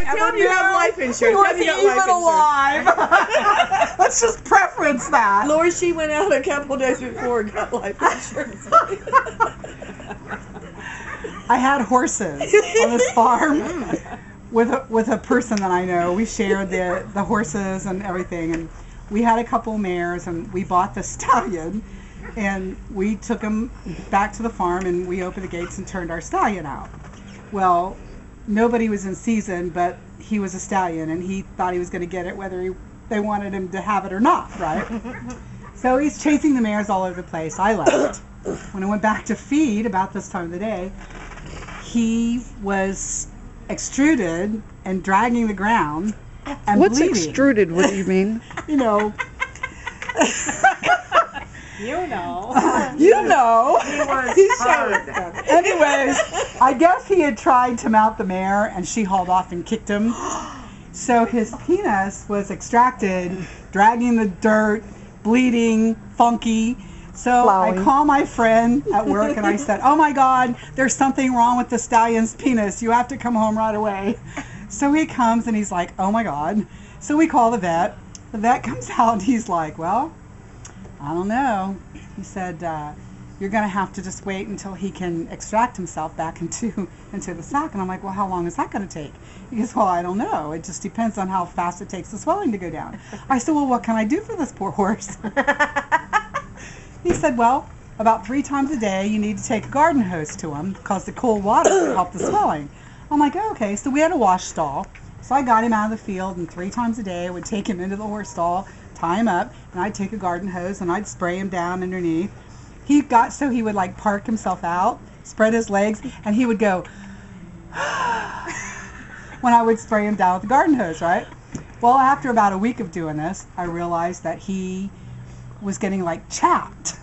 Tell him you have life insurance. He wasn't even alive. Let's just preference that. Lorie, she went out a couple days before and got life insurance. I had horses on this farm with a person that I know. We shared the horses and everything, and we had a couple mares, and we bought the stallion, and we took him back to the farm, and we opened the gates and turned our stallion out. Well, nobody was in season, but he was a stallion, and he thought he was going to get it whether they wanted him to have it or not, right? So he's chasing the mares all over the place. I left. When I went back to feed about this time of the day, he was extruded and dragging the ground and What's bleeding. extruded? What do you mean? You know. You know. You know. He showed. Anyways, I guess he had tried to mount the mare, and she hauled off and kicked him. So his penis was extracted, dragging the dirt, bleeding, funky. So Flowing. I call my friend at work, and I said, "Oh my God, there's something wrong with the stallion's penis. You have to come home right away." So he comes, and he's like, "Oh my God." So we call the vet. The vet comes out, and he's like, "Well, I don't know." He said, "You're going to have to just wait until he can extract himself back into the sack." And I'm like, "Well, how long is that going to take?" He goes, "Well, I don't know. It just depends on how fast it takes the swelling to go down." I said, "Well, what can I do for this poor horse?" He said, "Well, about 3 times a day you need to take a garden hose to him because the cold water will help the swelling." I'm like, "Oh, okay." So we had a wash stall. So I got him out of the field, and 3 times a day I would take him into the horse stall, tie him up, and I'd take a garden hose and I'd spray him down underneath. He got so he would like park himself out, spread his legs, and he would go when I would spray him down with the garden hose, right? Well, after about a week of doing this, I realized that he was getting like chapped,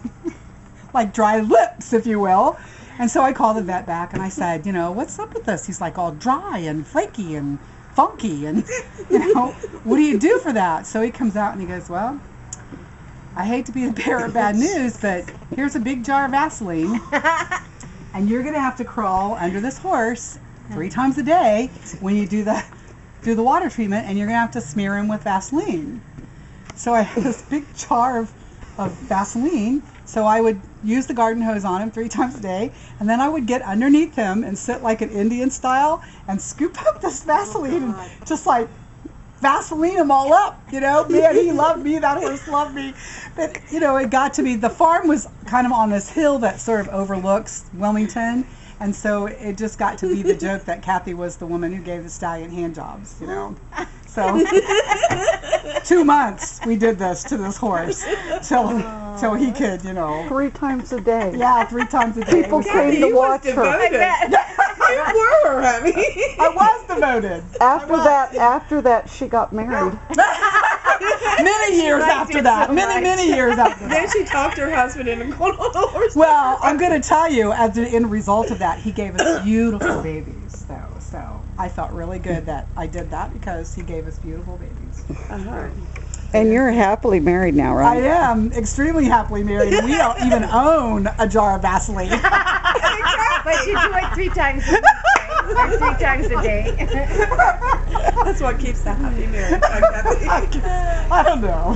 like dry lips, if you will. And so I called the vet back and I said, "You know, what's up with this? He's like all dry and flaky and funky, and you know, what do you do for that?" So he comes out and he goes, "Well, I hate to be the bearer of bad news, but here's a big jar of Vaseline, and you're gonna have to crawl under this horse 3 times a day when you do the water treatment, and you're gonna have to smear him with Vaseline." So I had this big jar of Vaseline. So I would use the garden hose on him 3 times a day, and then I would get underneath him and sit like an Indian style and scoop up this Vaseline and just like Vaseline him all up, you know. Man, he loved me, that horse loved me. But, you know, it got to be, the farm was kind of on this hill that sort of overlooks Wilmington, and so it just got to be the joke that Kathy was the woman who gave the stallion hand jobs, you know. So 2 months we did this to this horse till he could, you know. 3 times a day. Yeah, 3 times a day. People came to watch her. I bet. You were, honey. I was devoted. After that, she got married. Many years after that. Many years after that. Then she talked her husband into going on the horse. Well, I'm going to tell you, as an end result of that, he gave us beautiful babies, though. So I felt really good that I did that because he gave us beautiful babies. And you're happily married now, I right? am extremely happily married. We don't even own a jar of Vaseline. But you do it 3 times a week, right? Or 3 times a day. That's what keeps the happy marriage. I don't know.